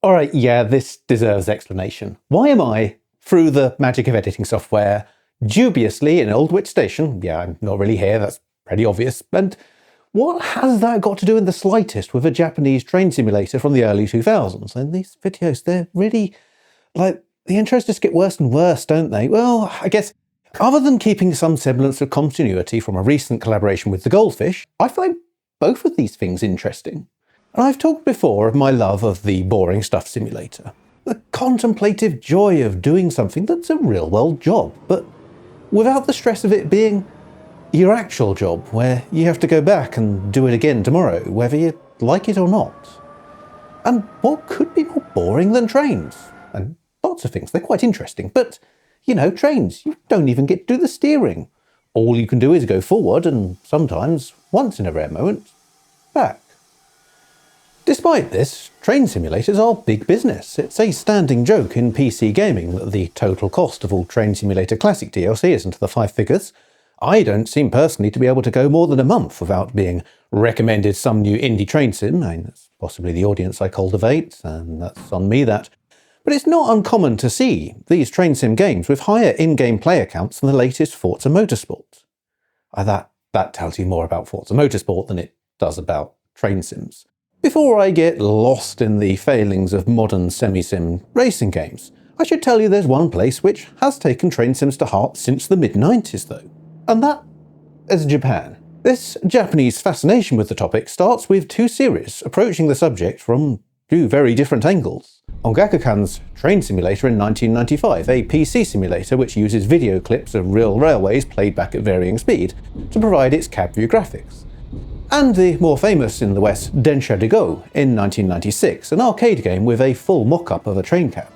Alright, yeah, this deserves explanation. Why am I, through the magic of editing software, dubiously in Aldwych Station? Yeah, I'm not really here, that's pretty obvious. And what has that got to do in the slightest with a Japanese train simulator from the early 2000s? And these videos, they're really, the intros just get worse and worse, don't they? Well, I guess, other than keeping some semblance of continuity from a recent collaboration with the Goldfish, I find both of these things interesting. And I've talked before of my love of the boring stuff simulator. The contemplative joy of doing something that's a real-world job, but without the stress of it being your actual job, where you have to go back and do it again tomorrow, whether you like it or not. And what could be more boring than trains? And lots of things, they're quite interesting, but, you know, trains, you don't even get to do the steering. All you can do is go forward and sometimes, once in a rare moment, back. Despite this, train simulators are big business. It's a standing joke in PC gaming that the total cost of all Train Simulator Classic DLC is into the 5 figures. I don't seem personally to be able to go more than a month without being recommended some new indie train sim. I mean, that's possibly the audience I cultivate, and that's on me that. But it's not uncommon to see these train sim games with higher in-game player counts than the latest Forza Motorsport. That tells you more about Forza Motorsport than it does about train sims. Before I get lost in the failings of modern semi-sim racing games, I should tell you there's one place which has taken train sims to heart since the mid-90s though, and that is Japan. This Japanese fascination with the topic starts with 2 series approaching the subject from 2 very different angles. Ongakukan's Train Simulator in 1995, a PC simulator which uses video clips of real railways played back at varying speed to provide its cab view graphics. And the more famous in the West Densha de Go in 1996, an arcade game with a full mock-up of a train cab.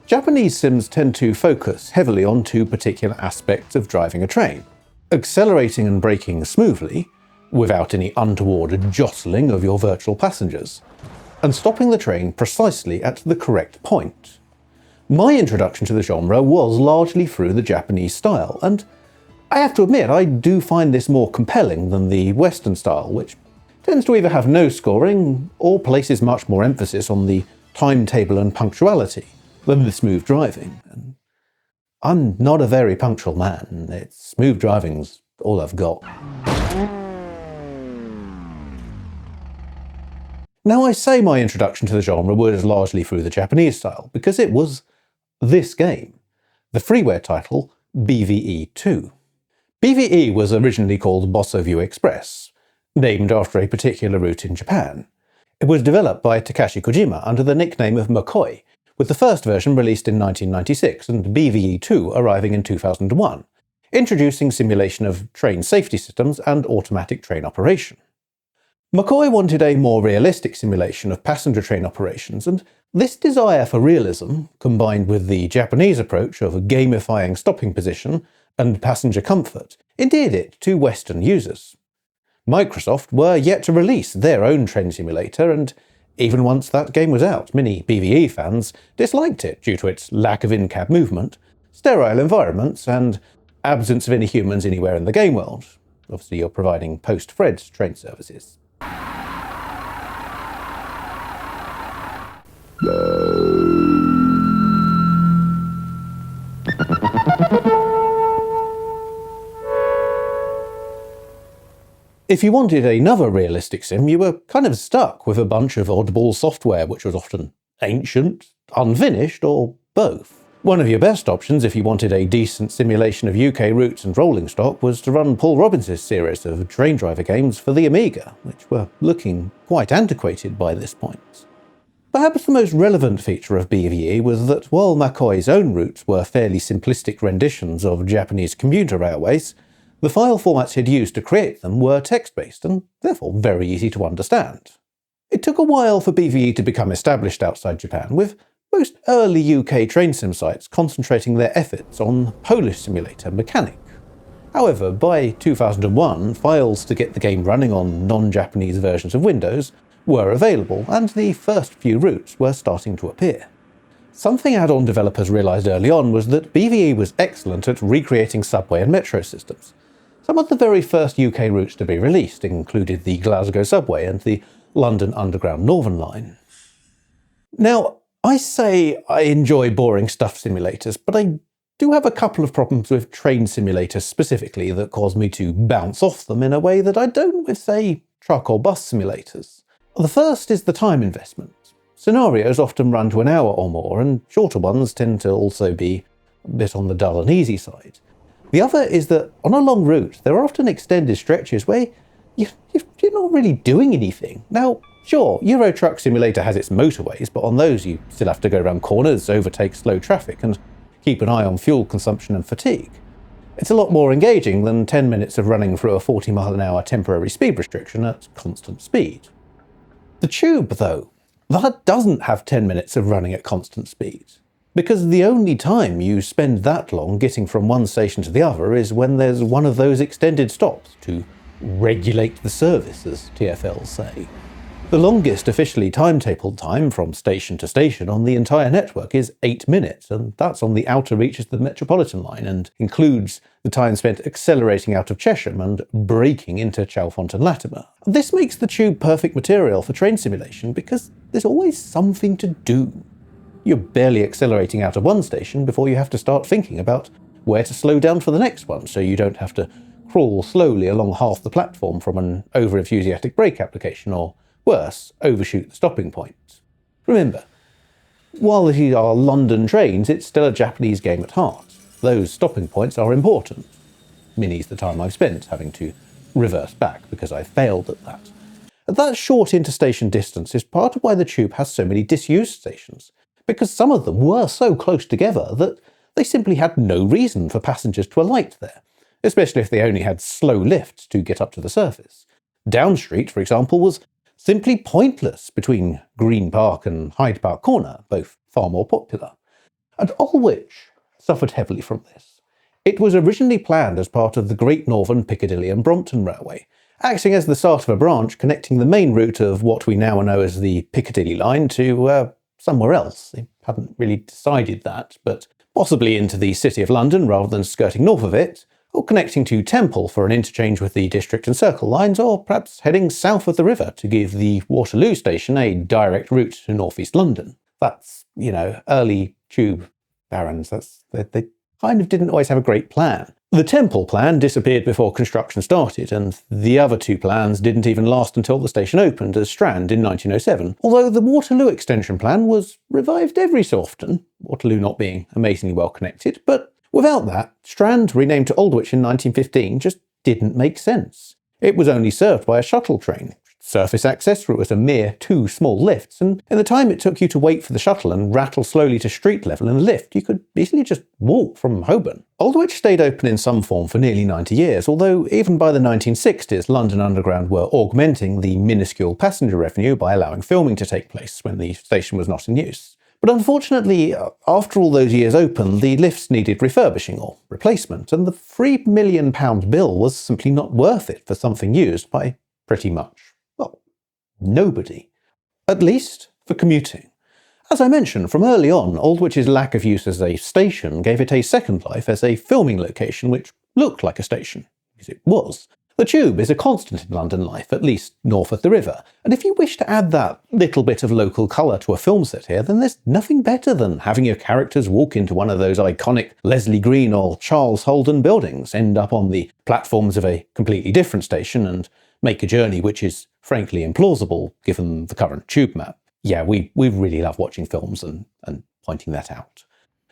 Japanese sims tend to focus heavily on 2 particular aspects of driving a train: accelerating and braking smoothly, without any untoward jostling of your virtual passengers, and stopping the train precisely at the correct point. My introduction to the genre was largely through the Japanese style, and I have to admit, I do find this more compelling than the Western style, which tends to either have no scoring or places much more emphasis on the timetable and punctuality than the smooth driving. And I'm not a very punctual man, smooth driving's all I've got. Now, I say my introduction to the genre was largely through the Japanese style, because it was this game, the freeware title BVE2. BVE was originally called Bosso View Express, named after a particular route in Japan. It was developed by Takashi Kojima under the nickname of McCoy, with the first version released in 1996 and BVE2 arriving in 2001, introducing simulation of train safety systems and automatic train operation. McCoy wanted a more realistic simulation of passenger train operations, and this desire for realism, combined with the Japanese approach of gamifying stopping position and passenger comfort, endeared it to Western users. Microsoft were yet to release their own train simulator, and even once that game was out, many BVE fans disliked it due to its lack of in-cab movement, sterile environments, and absence of any humans anywhere in the game world. Obviously, you're providing post-Fred train services. If you wanted another realistic sim, you were kind of stuck with a bunch of oddball software which was often ancient, unfinished, or both. One of your best options if you wanted a decent simulation of UK routes and rolling stock was to run Paul Robbins' series of train driver games for the Amiga, which were looking quite antiquated by this point. Perhaps the most relevant feature of BVE was that while McCoy's own routes were fairly simplistic renditions of Japanese commuter railways, the file formats he'd used to create them were text-based and therefore very easy to understand. It took a while for BVE to become established outside Japan, with most early UK train sim sites concentrating their efforts on Polish simulator Mechanic. However, by 2001, files to get the game running on non-Japanese versions of Windows were available, and the first few routes were starting to appear. Something add-on developers realised early on was that BVE was excellent at recreating subway and metro systems. Some of the very first UK routes to be released included the Glasgow subway and the London Underground Northern Line. Now, I say I enjoy boring stuff simulators, but I do have a couple of problems with train simulators specifically that cause me to bounce off them in a way that I don't with, say, truck or bus simulators. The first is the time investment. Scenarios often run to an hour or more, and shorter ones tend to also be a bit on the dull and easy side. The other is that on a long route, there are often extended stretches where you're not really doing anything. Now, sure, Euro Truck Simulator has its motorways, but on those you still have to go around corners, overtake slow traffic, and keep an eye on fuel consumption and fatigue. It's a lot more engaging than 10 minutes of running through a 40-mile-an-hour temporary speed restriction at constant speed. The Tube, though, that doesn't have 10 minutes of running at constant speed, because the only time you spend that long getting from one station to the other is when there's one of those extended stops to regulate the service, as TfLs say. The longest officially timetabled time from station to station on the entire network is 8 minutes, and that's on the outer reaches of the Metropolitan line and includes the time spent accelerating out of Chesham and braking into Chalfont and Latimer. This makes the Tube perfect material for train simulation because there's always something to do. You're barely accelerating out of one station before you have to start thinking about where to slow down for the next one, so you don't have to crawl slowly along half the platform from an over-enthusiastic brake application, or worse, overshoot the stopping point. Remember, while these are London trains, it's still a Japanese game at heart. Those stopping points are important. Many's the time I've spent having to reverse back because I failed at that. That short interstation distance is part of why the Tube has so many disused stations, because some of them were so close together that they simply had no reason for passengers to alight there, especially if they only had slow lifts to get up to the surface. Down Street, for example, was simply pointless between Green Park and Hyde Park Corner, both far more popular. And Aldwych suffered heavily from this. It was originally planned as part of the Great Northern Piccadilly and Brompton Railway, acting as the start of a branch connecting the main route of what we now know as the Piccadilly line to somewhere else. They hadn't really decided that, but possibly into the City of London rather than skirting north of it, or connecting to Temple for an interchange with the District and Circle lines, or perhaps heading south of the river to give the Waterloo station a direct route to North East London. That's, early Tube barons. They kind of didn't always have a great plan. The Temple plan disappeared before construction started, and the other two plans didn't even last until the station opened as Strand in 1907, although the Waterloo extension plan was revived every so often, Waterloo not being amazingly well connected, but without that, Strand, renamed to Aldwych in 1915, just didn't make sense. It was only served by a shuttle train. Surface access through was a mere 2 small lifts, and in the time it took you to wait for the shuttle and rattle slowly to street level in the lift, you could easily just walk from Holborn. Aldwych stayed open in some form for nearly 90 years, although even by the 1960s, London Underground were augmenting the minuscule passenger revenue by allowing filming to take place when the station was not in use. But unfortunately, after all those years open, the lifts needed refurbishing or replacement, and the £3 million bill was simply not worth it for something used by pretty much, nobody. At least for commuting. As I mentioned, from early on, Aldwych's lack of use as a station gave it a second life as a filming location which looked like a station, because it was. The Tube is a constant in London life, at least north of the river, and if you wish to add that little bit of local colour to a film set here, then there's nothing better than having your characters walk into one of those iconic Leslie Green or Charles Holden buildings, end up on the platforms of a completely different station, and make a journey which is frankly implausible given the current Tube map. Yeah, we really love watching films and pointing that out.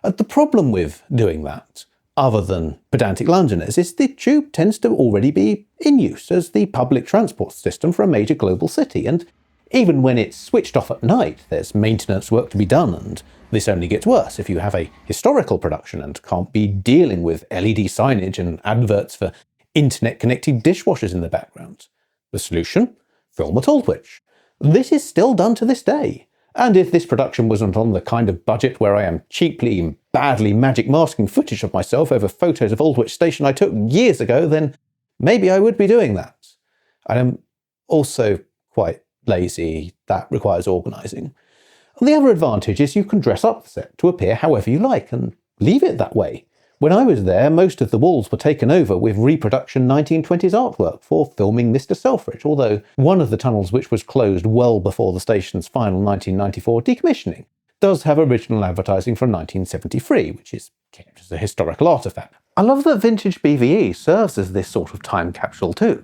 The problem with doing that, other than pedantic Londoners, is the Tube tends to already be in use as the public transport system for a major global city, and even when it's switched off at night, there's maintenance work to be done, and this only gets worse if you have a historical production and can't be dealing with LED signage and adverts for internet-connected dishwashers in the background. The solution? Film at Aldwych. This is still done to this day. And if this production wasn't on the kind of budget where I am cheaply and badly magic masking footage of myself over photos of Aldwych Station I took years ago, then maybe I would be doing that. I am also quite lazy. That requires organising. The other advantage is you can dress up the set to appear however you like and leave it that way. When I was there, most of the walls were taken over with reproduction 1920s artwork for filming Mr. Selfridge, although one of the tunnels, which was closed well before the station's final 1994 decommissioning, does have original advertising from 1973, which is kept as a historical artefact. I love that vintage BVE serves as this sort of time capsule too.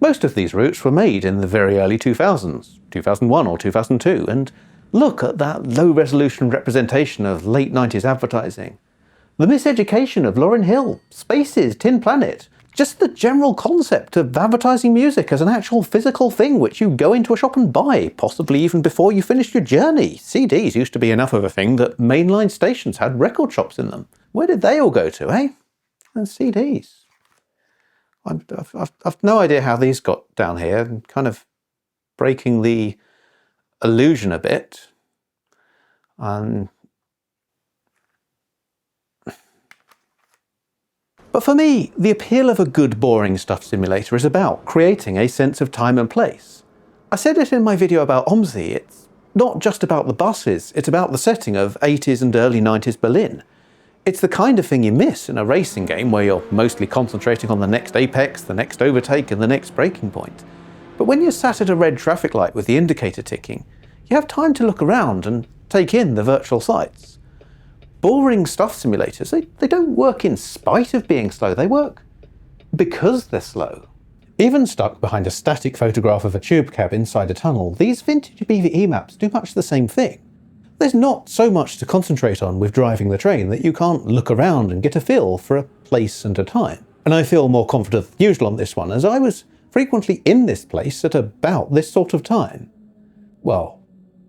Most of these routes were made in the very early 2000s, 2001 or 2002, and look at that low-resolution representation of late 90s advertising. The miseducation of Lauryn Hill, Spaces, Tin Planet, just the general concept of advertising music as an actual physical thing which you go into a shop and buy, possibly even before you finish your journey. CDs used to be enough of a thing that mainline stations had record shops in them. Where did they all go to, eh? And CDs. I've no idea how these got down here, and kind of breaking the illusion a bit. But for me, the appeal of a good boring stuff simulator is about creating a sense of time and place. I said it in my video about OMSI, it's not just about the buses, it's about the setting of 80s and early 90s Berlin. It's the kind of thing you miss in a racing game where you're mostly concentrating on the next apex, the next overtake and the next braking point. But when you're sat at a red traffic light with the indicator ticking, you have time to look around and take in the virtual sights. Boring stuff simulators, they don't work in spite of being slow, they work because they're slow. Even stuck behind a static photograph of a tube cab inside a tunnel, these vintage BVE maps do much the same thing. There's not so much to concentrate on with driving the train that you can't look around and get a feel for a place and a time. And I feel more confident than usual on this one, as I was frequently in this place at about this sort of time. Well,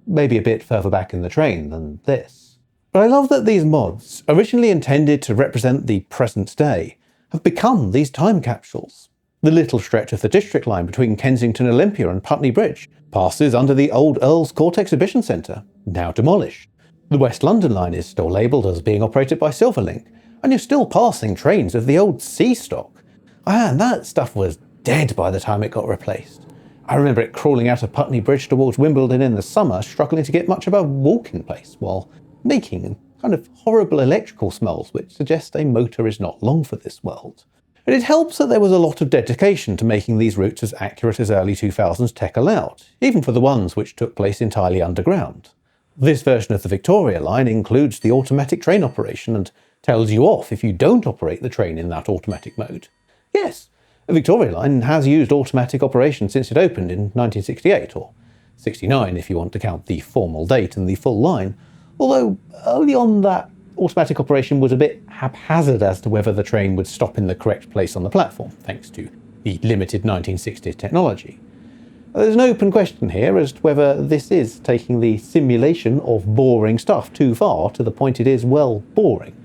maybe a bit further back in the train than this. But I love that these mods, originally intended to represent the present day, have become these time capsules. The little stretch of the district line between Kensington Olympia and Putney Bridge passes under the old Earl's Court Exhibition Centre, now demolished. The West London line is still labelled as being operated by Silverlink, and you're still passing trains of the old sea stock. And that stuff was dead by the time it got replaced. I remember it crawling out of Putney Bridge towards Wimbledon in the summer, struggling to get much of a walking place, while making kind of horrible electrical smells which suggest a motor is not long for this world. And it helps that there was a lot of dedication to making these routes as accurate as early 2000s tech allowed, even for the ones which took place entirely underground. This version of the Victoria line includes the automatic train operation and tells you off if you don't operate the train in that automatic mode. Yes, the Victoria line has used automatic operation since it opened in 1968, or 69 if you want to count the formal date and the full line, although early on that automatic operation was a bit haphazard as to whether the train would stop in the correct place on the platform, thanks to the limited 1960s technology. There's an open question here as to whether this is taking the simulation of boring stuff too far to the point it is, well, boring.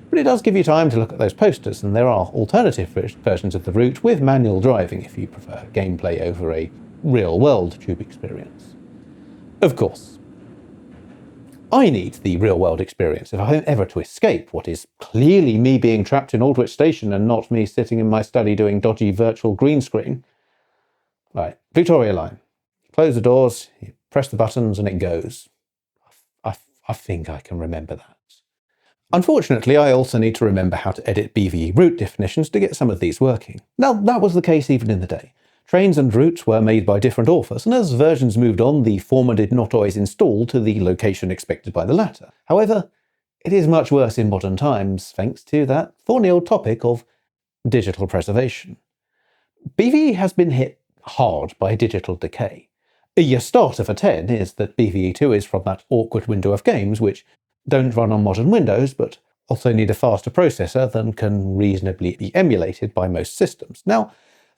But it does give you time to look at those posters, and there are alternative versions of the route with manual driving if you prefer gameplay over a real-world tube experience. Of course, I need the real-world experience if I'm ever to escape what is clearly me being trapped in Aldwych Station and not me sitting in my study doing dodgy virtual green screen. Right, Victoria line. Close the doors, you press the buttons and it goes. I think I can remember that. Unfortunately, I also need to remember how to edit BVE route definitions to get some of these working. Now, that was the case even in the day. Trains and routes were made by different authors, and as versions moved on, the former did not always install to the location expected by the latter. However, it is much worse in modern times, thanks to that thorny old topic of digital preservation. BVE has been hit hard by digital decay. Your starter for 10 is that BVE2 is from that awkward window of games which don't run on modern Windows, but also need a faster processor than can reasonably be emulated by most systems. Now,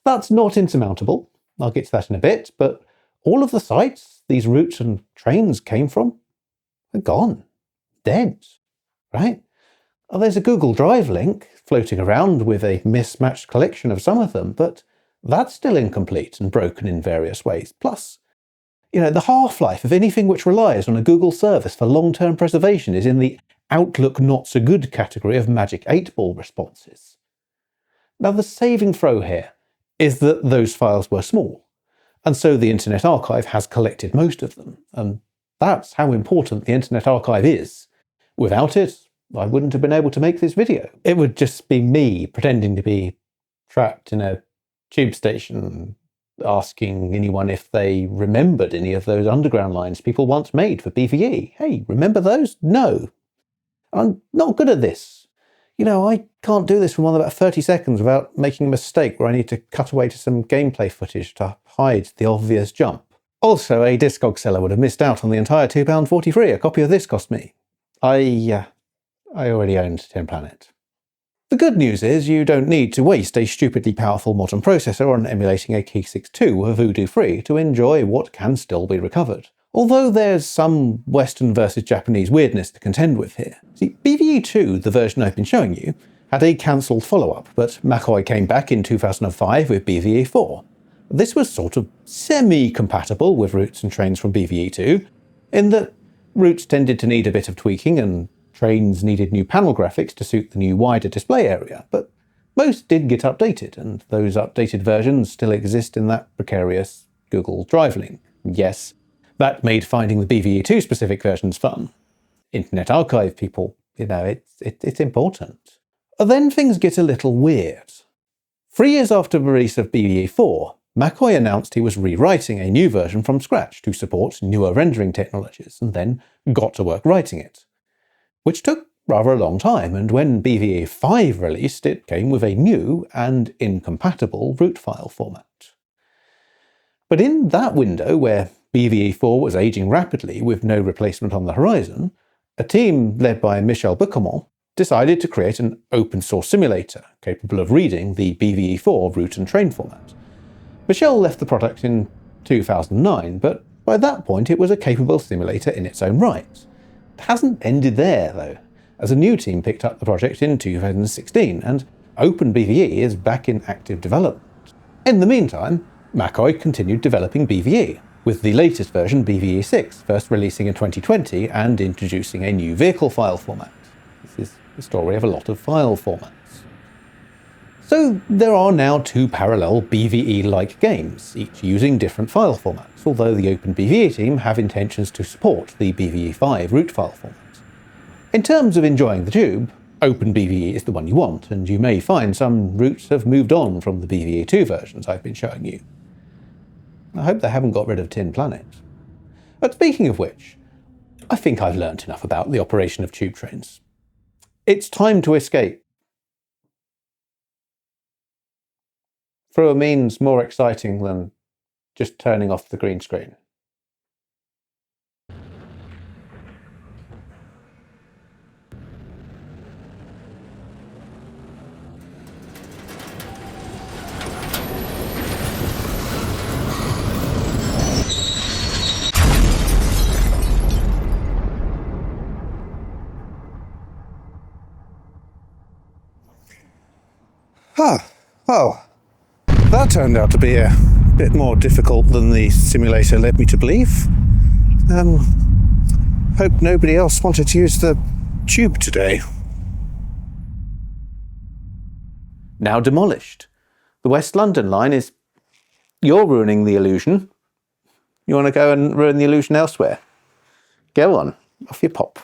that's not insurmountable, I'll get to that in a bit, but all of the sites these routes and trains came from are gone. Dead. Right? Well, there's a Google Drive link floating around with a mismatched collection of some of them, but that's still incomplete and broken in various ways. Plus, the half-life of anything which relies on a Google service for long-term preservation is in the Outlook not-so-good category of Magic 8-ball responses. Now, the saving throw here is that those files were small, and so the Internet Archive has collected most of them, and that's how important the Internet Archive is. Without it, I wouldn't have been able to make this video. It would just be me pretending to be trapped in a tube station, asking anyone if they remembered any of those underground lines people once made for BVE. Hey, remember those? No. I'm not good at this. You know, I can't do this for more than about 30 seconds without making a mistake where I need to cut away to some gameplay footage to hide the obvious jump. Also, a Discog seller would have missed out on the entire £2.43 a copy of this cost me. I already owned Tin Planet. The good news is you don't need to waste a stupidly powerful modern processor on emulating a Key62 or Voodoo Free to enjoy what can still be recovered. Although there's some Western versus Japanese weirdness to contend with here. See, BVE2, the version I've been showing you, had a cancelled follow-up, but McCoy came back in 2005 with BVE4. This was sort of semi-compatible with routes and trains from BVE2, in that routes tended to need a bit of tweaking and trains needed new panel graphics to suit the new wider display area, but most did get updated, and those updated versions still exist in that precarious Google Drive link. Yes, that made finding the BVE2 specific versions fun. Internet Archive people, you know, it's important. Then things get a little weird. 3 years after the release of BVE4, McCoy announced he was rewriting a new version from scratch to support newer rendering technologies, and then got to work writing it. Which took rather a long time, and when BVE5 released, it came with a new and incompatible root file format. But in that window, where BVE4 was aging rapidly with no replacement on the horizon, a team led by Michel Boucamont decided to create an open source simulator capable of reading the BVE4 route and train format. Michel left the product in 2009, but by that point it was a capable simulator in its own right. It hasn't ended there, though, as a new team picked up the project in 2016, and OpenBVE is back in active development. In the meantime, McCoy continued developing BVE, with the latest version BVE6 first releasing in 2020 and introducing a new vehicle file format. This is the story of a lot of file formats. So there are now two parallel BVE-like games, each using different file formats, although the OpenBVE team have intentions to support the BVE5 root file format. In terms of enjoying the tube, OpenBVE is the one you want, and you may find some routes have moved on from the BVE2 versions I've been showing you. I hope they haven't got rid of Tin Planet. But speaking of which, I think I've learnt enough about the operation of tube trains. It's time to escape. Through a means more exciting than just turning off the green screen. Well, that turned out to be a bit more difficult than the simulator led me to believe. Hope nobody else wanted to use the tube today. Now demolished. The West London line is... You're ruining the illusion. You want to go and ruin the illusion elsewhere? Go on, off you pop.